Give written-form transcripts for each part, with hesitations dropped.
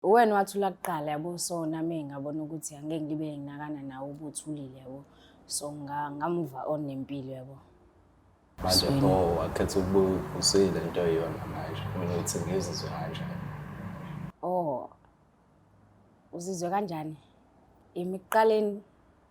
Uwena wathula kuqala yabo, so nami ngabona ukuthi angeke ngibe nginakana nawe ubuthulile yabo. So ngamuva on nempilo yabo. Manje wakhetha ukuba usile nto yiyona manje. Mina uthi ngizizwe kanjani. Oh, uzizwe kanjani? Ekuqaleni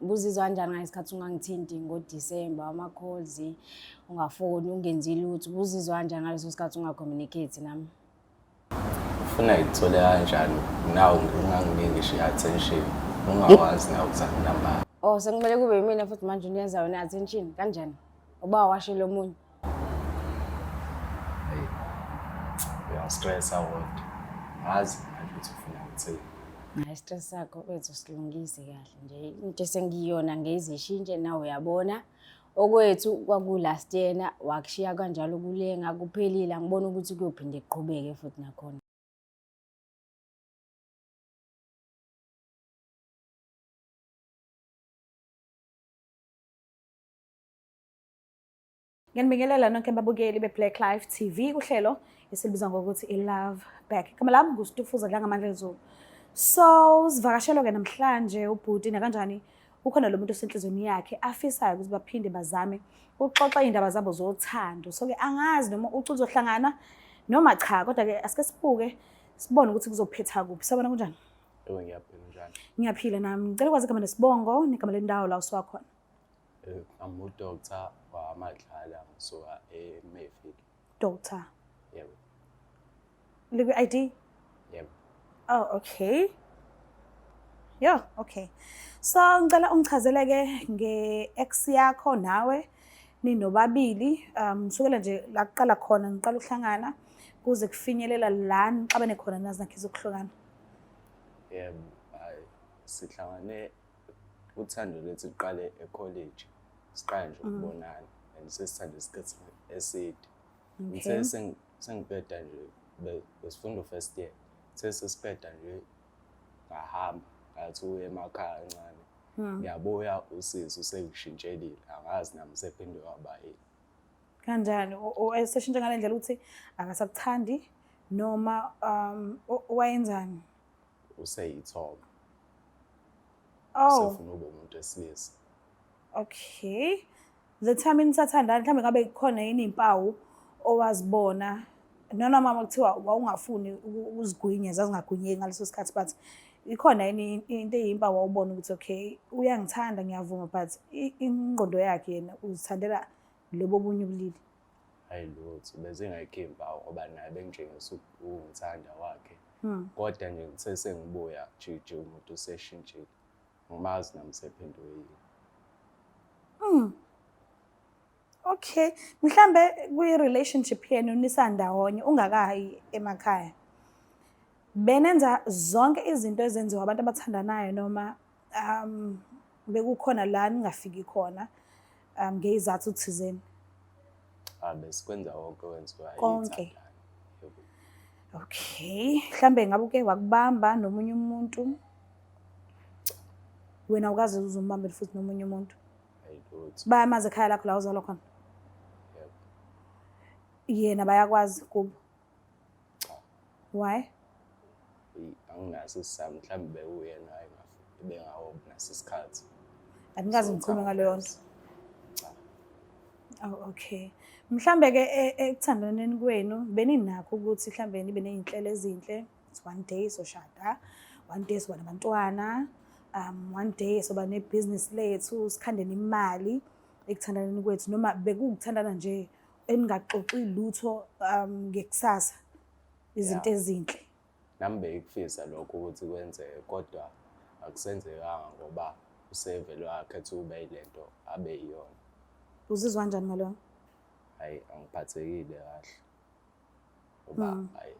ubuzizwa kanjani ngesikhathi ungangithinti ngoDisemba, ama-calls, ungafoni, ungenzi lutho. Ubuzizwa kanjani ngaleso sikhathi ungacommunicate nami? Ufuna ngithole kanjani nawe unganginiki ngisho i-attention. Ungakwazi nawe ukuzana namba. Oh, sekumele kube yimina futhi manje uniyenza wena attention kanjani? Uba washilo omunye. Hey. Uyangistress awona. Yazi manje ukuthi ufuna ngithini. Hayi stress sakho wethu silungise kahle nje. Into esengiyona ngezishintshe nawe uyabona. Okwethu kwaku-last year wakushiya kanjalo kulenga kuphelile angibona ukuthi kuyophinde kuqhubeke futhi nakhona. Ngiyanibingelela nonke ababukeli beBlack Life TV kuhlelo esilibiza ngokuthi iLove Back. Igama lami nguStufuza Dlangamandla Zulu. So sivakashelo-ke namhlanje ubhuti nakanjani ukhona lo muntu osenhlizweni yakhe afisayo ukuthi baphinde bazame ukuxoxa iy'ndaba zabo zothando. So-ke angazi noma ucu uzohlangana noma cha, kodwa-ke asike sibuke sibone ukuthi kuzophetha kuphi. Sabona kunjani? Ewe ngiyaphila njani. Ngiyaphila nami. Ngicela ukwazi igama nesibongo negama lendawo la usuwakhona. I'm udoctor wamadlala ngisuka eMayfield. Doctor. Yebo. Likwi-ID? Yebo. Oh, okay. Yeah, okay. So ngicela ungichazeleke nge-ex yakho nawe ninobabili sukela nje la kuqala khona ngiqala ukuhlangana kuze kufinyelela la nixabane khona nazi nakhe zokuhlukana. Yebo, hayi sihlangane uthando lethu liqale e-college. Siqala nje ukubonana and sesithanda isikhathi eside. Ngithe sengiqeda nje besifunda first year. Sesisipeda nje ngahamba ngathi uye emakhaya kancane. Ngiyabuya usizo sengishintshelile. Angazi nami sephinde waba yini. Kanjani? Eseshintshe ngale ndlela ukuthi akasakuthandi noma wayenzani? Useyithoba. Oh. Sefuna ube umuntu wesilisa. Okay. The time nisathandana mhlambe ngabe khona yini impawu owazibona noma mama kuthiwa wawungafuni ukuzigwinya zazingagwinyeki ngaleso sikhathi but ikhona yini into eyimpawu wawubona ukuthi okay uyangithanda ngiyavuma but ingqondo yakhe yena uzithandela lobo bunye ubulili. Hayi lutho bezingekho impawu ngoba naye bengitshengisa ukungithanda wakhe. Kodwa nje ngithe sengibuya jiji umuntu useshintshile. Ngimazi nami sephinde yini. Okay, mhlambe kwi-relationship yenu nisandawonye ungakayi emakhaya. Benenza zonke izinto ezenziwa abantu abathandanayo noma bekukhona la ningafiki khona ngezathu thizeni. Besikwenza konke okwenziwa Konke. Okay, mhlambe ngabe uke wakubamba nomunye umuntu wena ukazi uzumbambele futhi nomunye umuntu. Hayi lutho. Bayamazi ekhaya lakho la uzalwa khona. Yebo. Yena bayakwazi kubo. Why? Anginaso isizathu mhlawumbe uyena bengawo naso isikhathi. Andikaze ngikhulume ngaleyo nto. Oh, okay. Mhlambe ke ekuthandaneni kwenu beninakho ukuthi mhlambe nibe nezinhlelo ezinhle. One day soshada, one day soba nabantwana, one day soba nebusiness lethu, sikhandeni imali ekuthandaneni kwethu noma bekukuthandana nje eningaxoxi lutho ngekusasa izinto ezinhle. Nami bengikufisa lokho ukuthi kwenzeke kodwa akusenzekanga ngoba usevele wakhetha ube yilento abe yiyona. Uzizwa kanjani ngalona? Hayi angiphathekile kahle. Ngoba hayi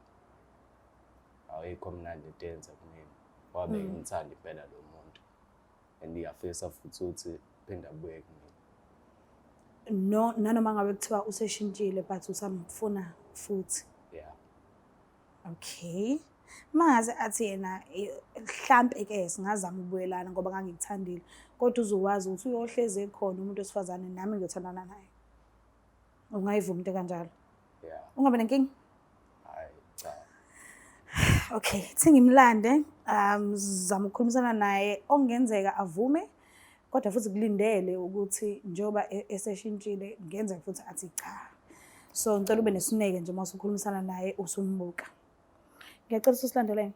awuyikho mnandi into yenza kumina. Ngoba bengimthanda impela lo muntu. And ngiyafisa futhi ukuthi phinda abuye kumina. No, nanoma ngabe kuthiwa useshintshile but usamfuna futhi. Yeah. Okay. Mangaze athi yena mhlambe ke singazama ukubuyelana ngoba ngangikuthandile kodwa uzokwazi ukuthi uyohleze khona umuntu osifazane nami ngiyothandana naye. Ungayivuma into kanjalo? Yeah. Ungabe nenkingi? Hayi cha. Okay, singimlande zama ukukhulumisana naye ongenzeka avume kodwa futhi kulindele ukuthi njoba eseshintshile ngenzeka futhi athi cha. So ngicela ube nesineke nje mase ukhulumisana naye usumbuka. Ngiyacela usilandeleni.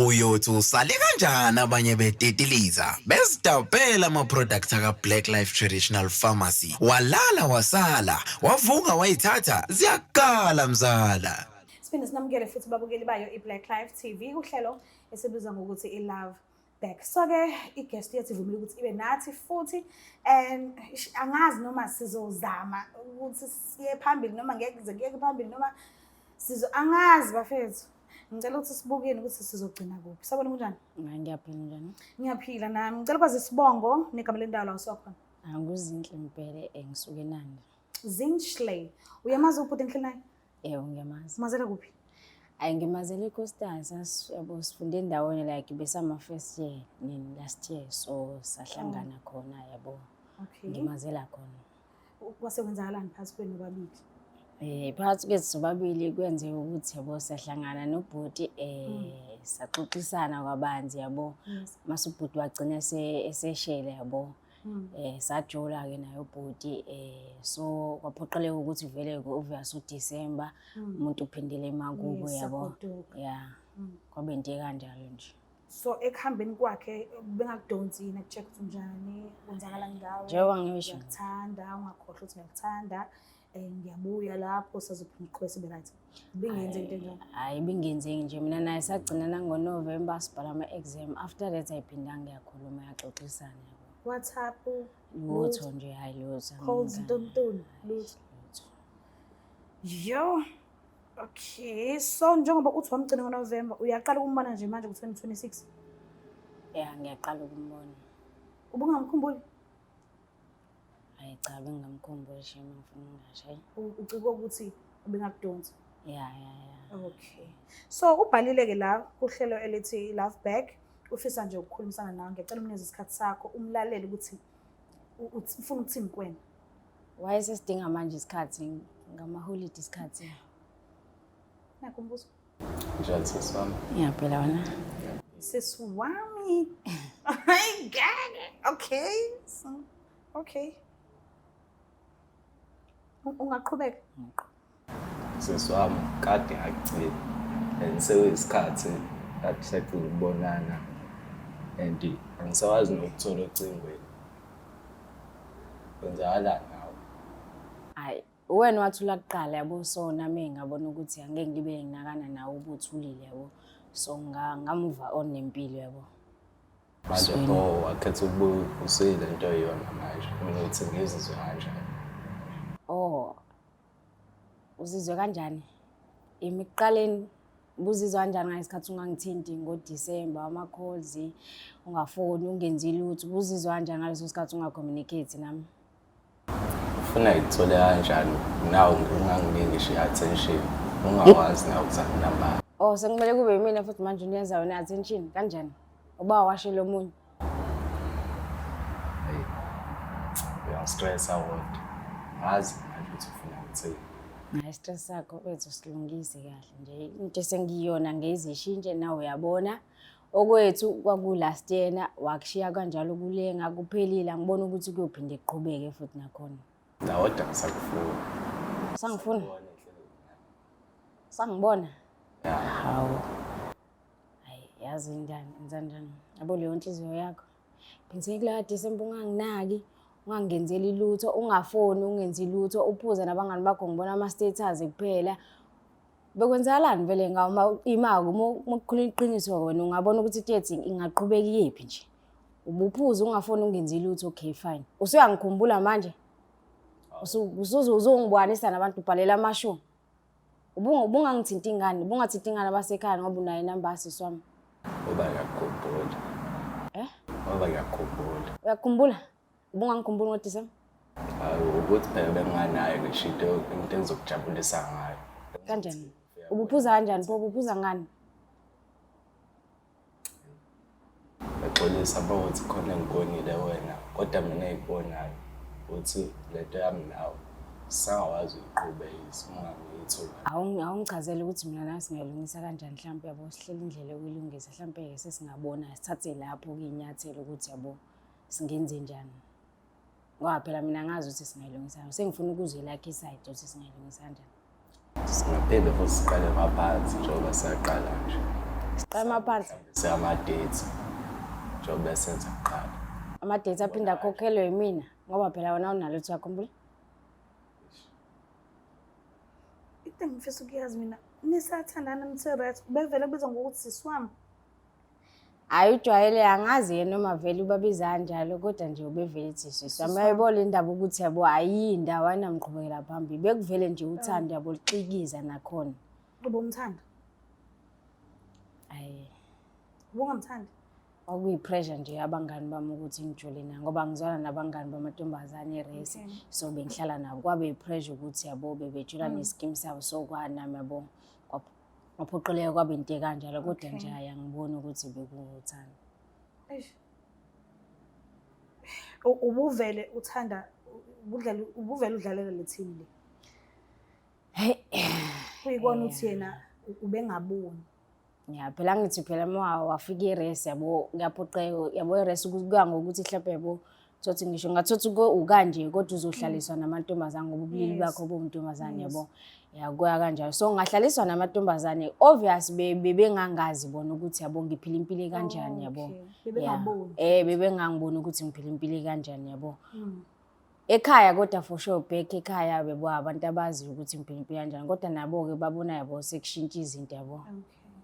Uyothi usale kanjani abanye betetiliza besidabela ama-products aka-Black Life Traditional Pharmacy walala wasala wavuka wayithatha ziyakala mzala. Siphinde sinamukele futhi babukeli bayo iBlack Life TV uhlelo esibiza ngokuthi iLove Back. So-ke i-guest yethu ivumile ukuthi ibe nathi futhi and angazi noma sizozama ukuthi siye phambili noma ngeke phambili noma angazi bafethu. Ngicela ukuthi sibukeni ukuthi sizogcina kuphi. Sabona kunjani? Ngiyaphila njani? Ngiyaphila nami. Ngicela kwazi isibongo negama lendawo la usokhona. Anguzinhle Mpele ngisuke eNanda. Zinhle. Uyamazi ubhuti enhle naye? Yebo ngiyamazi. Mazela kuphi? Ayi ngimazele eCostas yabo sifunde ndawonye like besama first year nini last year so sahlangana khona yabo. Okay. Ngimazela khona. Kwasekwenzakalani phakathi kwenu nobabili? Phakathi kwethu sobabili kwenzeka ukuthi yabo sahlangana nobhuti saxoxisana kwabanzi yabo. Mase ubhuti wagcina eseshele yabo. Sajola ke nayo ubhuti so kwaphoqeleka ukuthi vele obvious uDecember umuntu uphindele emakubo yabo. Yeah. Kwabe into kanjalo nje. So ekuhambeni kwakhe bengakudonsi yini ukucheck ukuthi njani kwenzakala ngawe? Njengoba ngisho. Ngiyakthanda ungakhohlwa ukuthi ngiyakthanda. Ngiyabuya lapho sazophinde uqhubeke sibe right. Bingenze into enjalo. Hayi bingenzeki nje mina naye sagcina nangoNovember sibhala ama-exam after that ayiphinda ngiyakhuluma yaxoxisana yabo. WhatsApp Lutho nje hayi lutho. calls ntontoni lutho. Yo. Okay, so njengoba uthi wamgcina ngoNovember uyaqala ukumbona nje manje ku-2026? Yeah, ngiyaqala ukumbona. Ubungamkhumbuli? Hayi cha bengamkhumbuli shema ngifuna ngasho. Ucike ukuthi ubengakudonsi? Yeah. Okay. So ubhalile ke la kuhlelo elithi Love Back ufisa nje ukukhulumisana nawe ngiyacela unikeze isikhathi sakho umlaleli ukuthi ufuna ukuthini kuwena. Wayesesidinga manje isikhathi ngama-holiday isikhathi. Nakumbuzo. Njalo sesami. Yeah phela wena. Sesiwami. Hayi God. Okay. Okay. Ungaqhubeka? Sesami kade ngagcina and seweyisikhathi kade saqala ukubonana and angisawazi nokuthola ocingweni. Kwenzakalani nawe? Hayi wena wathula kuqala yabo so nami ngabona ukuthi angeke ngibe nginakana nawe ubuthulile yabo so ngamuva on nempilo yabo. Manje wakhetha ukuba usile into yona manje mina uthi ngizizwe kanjani? Uzizwe kanjani? Emiqaleni ubuzizwa kanjani ngesikhathi ungangithinti ngoDecember ama-calls ungafoni ungenzi lutho ubuzizwa kanjani ngaleso sikhathi ungacommunicate nami? Ufuna ithole kanjani nawe ungangingisho i-attention ungawazi na ukuthi akunamba? Sekumele kube yimina futhi manje uniyenza wena attention kanjani? Uba washilo omunye. Hey. Uyangistressa wonke. Ngazi manje ukuthi ufuna ukuthini. Hayi stress sakho wethu silungise kahle nje into esengiyona ngezishintshe nawe uyabona okwethu kwaku last year wakushiya kanjalo kulenga kuphelile ngibona ukuthi kuyophinde kuqhubeke futhi nakhona. Nawoda ngisakufuna. Sangifuna. Sangibona. Yeah. Hawu. Hayi yazi ndani njani yabo leyo inhliziyo yakho. Phindise kula December unganginaki. Ungangenzeli lutho ungafoni ungenzi lutho uphuza nabangani bakho ngibona ama-status kuphela bekwenzakalani vele ngawo imako mokukhuluma iqiniso wena ungabona ukuthi ithethi ingaqhubeka iyephi nje ubuphuza ungafoni ungenzi lutho okay fine usuyangikhumbula manje uzongibonisa nabantu ubhalela amasho ubungangithinti ingane ubungathinti ingane abasekhaya ngoba unayo inamba yasiswami Ngoba ngiyakukhumbula. Ngoba ngiyakukhumbula. Uyakhumbula? Ubungangikhumbula ngoDecember? Hayi ukuthi phela benganayo ngisho into engizokujabulisa ngayo. Kanjani? Ubuphuza kanjani? Ubuphuza ngani? Baxolisa ukuthi khona engibonile wena kodwa mina engikubonayo uthi lento yami nawe singakwazi ukuyiqhubekisa uma ngiyithola. Awungichazele ukuthi mina nawe singayilungisa kanjani mhlawumbe yabo sihlele indlela yokuyilungisa mhlawumbe sesingabona sithathe lapho kuyinyathelo ukuthi yabo singenze njani. Ngoba phela mina ngazi ukuthi singayilungisa. Sengifuna ukuzwela yakhe iside ukuthi singayilungisa kanjani. Singaphinde futhi siqale maphansi njengoba siyaqala nje. Siqala maphansi. Siyama-dates njengoba senza kuqala. Ama-dates aphinda akhokhelwe yimina ngoba phela wena unalo uyakhumbula? Into engifisa ukuyazi mina nisathandana nithe-right bevele kubizwa ngokuthi siswami. Hayi ujwayele angazi yena noma vele ubabiza kanjalo kodwa nje ubevele ethi siswami. Uyayibona indaba ukuthi yabo ayindawo anamqhubekela phambili. Bekuvele nje uthando yabo lixikiza nakhona. Ubumthanda? Hayi. Ubungamthandi? Kwakuyi-pressure nje abangani bami ukuthi ngijule na ngoba ngizwana nabangani bamantombazane eresi so bengihlala nabo kwabe yi-pressure ukuthi yabo bebejula nescheme sabo sokwani nami yabo kwaphoqeleka kwabe into kanjalo kodwa nje ayangiboni ukuthi bekuwuthando. Ubuvele uthanda ubuvele udlalela le team le. Uyibona uthi yena ubengaboni. Ya phela ngithi phela uma wafika iresi yabo ngiyaphoqeka yabo iresi kuya ngokuthi mhlawumbe yabo thothi ngisho ngathothi ukanje kodwa uzohlaliswa namantombazane ngoba ubulili bakho bomntombazane yabo yakuya kanjalo so ngahlaliswa namantombazane obvious bebengangazi bona ukuthi yabo ngiphila impilo kanjani yabo bebengangiboni ukuthi ngiphila impilo kanjani yabo ekhaya kodwa for sure back ekhaya bebo abantu abazi ukuthi ngiphila impilo kanjani kodwa nabo ke babona yabo sekushintsha izinto yabo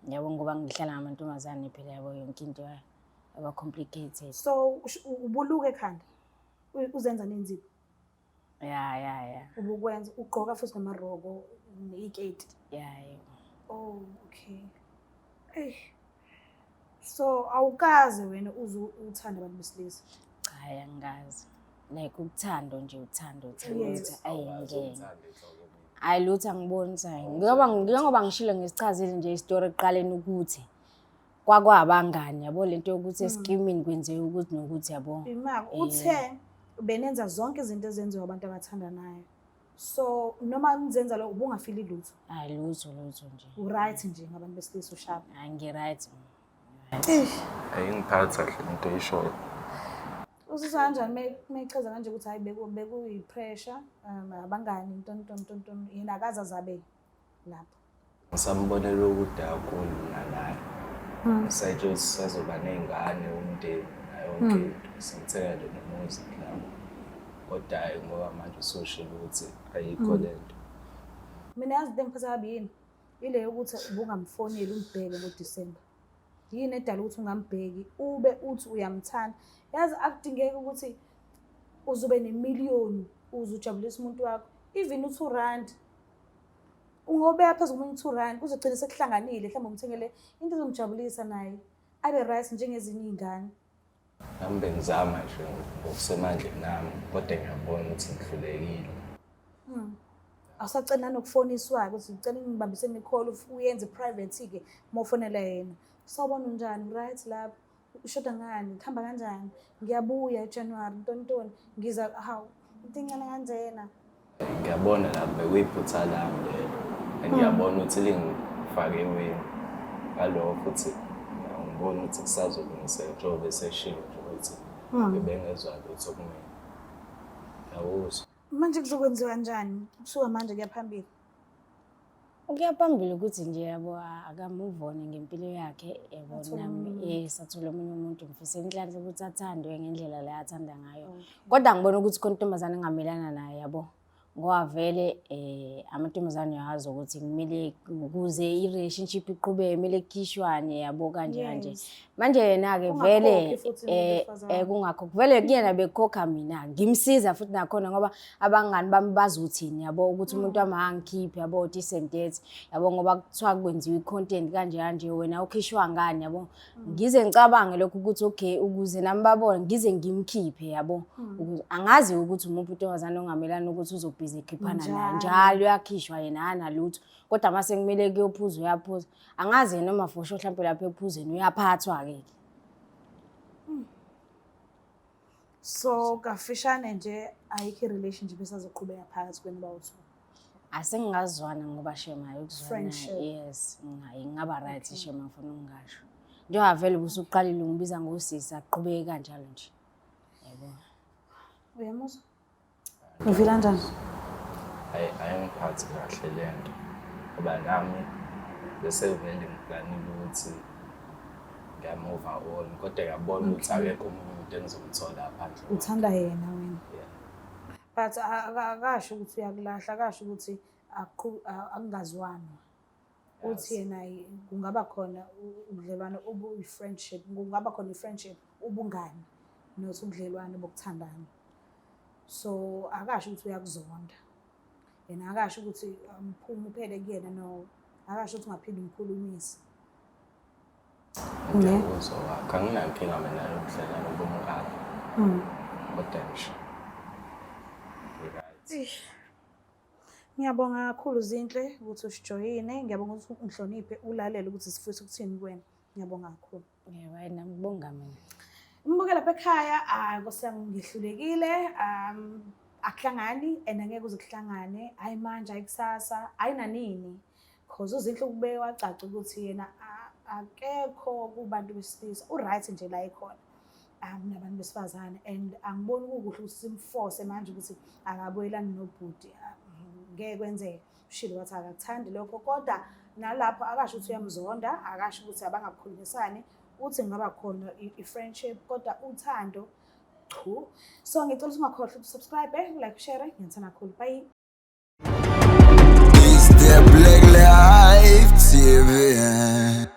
yabo ngoba ngihlala namantombazane phela yabo yonke into aba complicated. So ubuluke ekhanda uzenza nenzipho. Ya. Ubukwenza ugqoka futhi namaroko neiketi. Ya. Oh okay. So awukaze wena uthanda abantu besilisa? Cha angazi. Like uthando nje uthando ukuthi ayingeke. Hayi lutho angiboni sayi. Ngoba ngishilo ngisichazile nje istory eqaleni ukuthi kwakwabangani yabo lento yokuthi escheming kwenzeka ukuthi nokuthi yabo. Imaka uthe benenza zonke izinto ezenziwa abantu abathandanayo. So noma nizenza lo ubungafili lutho. Hayi lutho nje. Uright nje ngabantu besilisa ushaba. Hayi ngiright. Ayingiphatha kahle into eyishoyo. Usisa kanjani meyichaza kanje ukuthi hayi bekuyi-pressure abangani ntonton yena akaza zabe lapho. Ngisambonela ukuthi kakhulu nanaye. Sayitshela sazoba ney'ngane umndeni yonke into simthela nje nomuzi lapho. Kodwa hayi ngoba manje usoshela ukuthi ayikho lento. Mina yazi into engiphatha kabi yini? Ile yokuthi ubungamfoneli umbheke ngoDisemba. Yini edala ukuthi ungambheki ube uthi uyamthanda. Yazi akudingeki ukuthi uzobe ne-million uzujabulisa umuntu wakho even u2 ungobe phezu komunye u2 uzogcina sekuhlanganile mhlawumbe umthengele into ezomjabulisa naye abe right njengezinye izingane. Nami bengizama nje ngokusemandleni nami kodwa ngiyabona ukuthi ngihlulekile. Awusacela nokufoniswa ukuthi ucela ngibambisene i-call uyenze private ke mofonela yena. Sawubona unjani right lapho ushoda ngani khamba kanjani ngiyabuya eJanuary ntontoni ngiza hawu intingana kanjena. Ngiyabona lapho bekuyiphutha lami lelo ngiyabona ukuthi lingifake eweni ngalokho futhi ngibona ukuthi kusazolungiseka njengoba seshilo nje ukuthi bengezwa lutho kumina. Yawuzwa Manje kuzokwenziwa kanjani kusuka manje kuya phambili? Ukuya phambili ukuthi nje yabo akamove on ngempilo yakhe yabo nami sathula omunye umuntu ngifisa inhlanhla ukuthi athandwe ngendlela le athanda ngayo kodwa ngibona ukuthi kontombazane engamelana naye yabo ngoba vele amantombazane yazi ukuthi kumele ukuze i-relationship iqhubeke kumele kukhishwane yabo kanje manje yena ke vele kungakho vele kuyena bekhokha mina ngimsiza futhi nakhona ngoba abangani bami bazuthini yabo ukuthi umuntu wami angikhiphi yabo decent dates yabo ngoba kuthiwa kwenziwa i-content kanje wena ukhishwa ngani yabo ngize ngicabange lokho ukuthi okay ukuze nami babone ngize ngimkhiphe yabo angazi ukuthi umuntu untombazane ongamelana ukuthi uzobhizi ekhiphana naye njalo yakhishwa yena analutho kodwa mase kumele kuyophuza uyaphuza angazi noma fosho mhlawumbe lapha ephuzeni uyaphathwa ke So kafishane nje ayikho i-relationship esazoqhubeka phakathi kwenu bawu-2. Asengingazwana ngoba shema yokuzwana. Friendship. Yes, ingaba right shema ngifuna ukungasho. Njengoba vele ubusuqalile ungibiza ngosisi aqhubeke kanjalo nje. Yebo. Uyamuzwa? Uvila kanjani? Ayingiphathi kahle le nto ngoba nami bese vele ngiplanile ukuthi ngiyamove on kodwa ngiyabona ukuthi akekho omunye umuntu engizomthola phandle. Uthanda yena wena. Yeah. But akasho ukuthi uyakulahla, akasho ukuthi akungazwanwa. Uthi yena kungaba khona ubudlelwano obuyi-friendship, kungaba khona i-friendship, ubungani, not ubudlelwano bokuthandana. So akasho ukuthi uyakuzonda. Yena akasho ukuthi mphuma uphele kuyena, no. Akasho ukuthi ungaphinde umkhulumise. Ngiyakuzwa wakho, anginankinga mina nobudlelwano bomngane. Kodwa nje right. Ngiyabonga kakhulu Zinhle ukuthi usijoyine. Ngiyabonga ukuthi ungihloniphe ulalele ukuthi sifisa ukuthini kuwena. Ngiyabonga kakhulu. Yebo, hayi ngibonga mina. Umbukela lapha ekhaya, Nkosi yami ngihlulekile, akuhlangani and angeke uze kuhlangane, hayi manje hayi kusasa, hayi nanini. Because uZinhle ukubeke wacaca ukuthi yena akekho kubantu besilisa, uright nje la ekhona. Nabantu besifazane and angiboni kukuhle ukuthi simforce manje ukuthi akabuyelani nobhuti. Ngeke kwenzeke. Ushilo wathi akakuthandi lokho kodwa nalapho akasho ukuthi uyamzonda, akasho ukuthi abangakhulumisani. Uthi ngaba khona i-friendship kodwa uthando chu. So ngicela ukuthi ungakhohlwa ukusubscribe, like, share. Ngiyithanda kakhulu. Bye. It's the Black Life TV.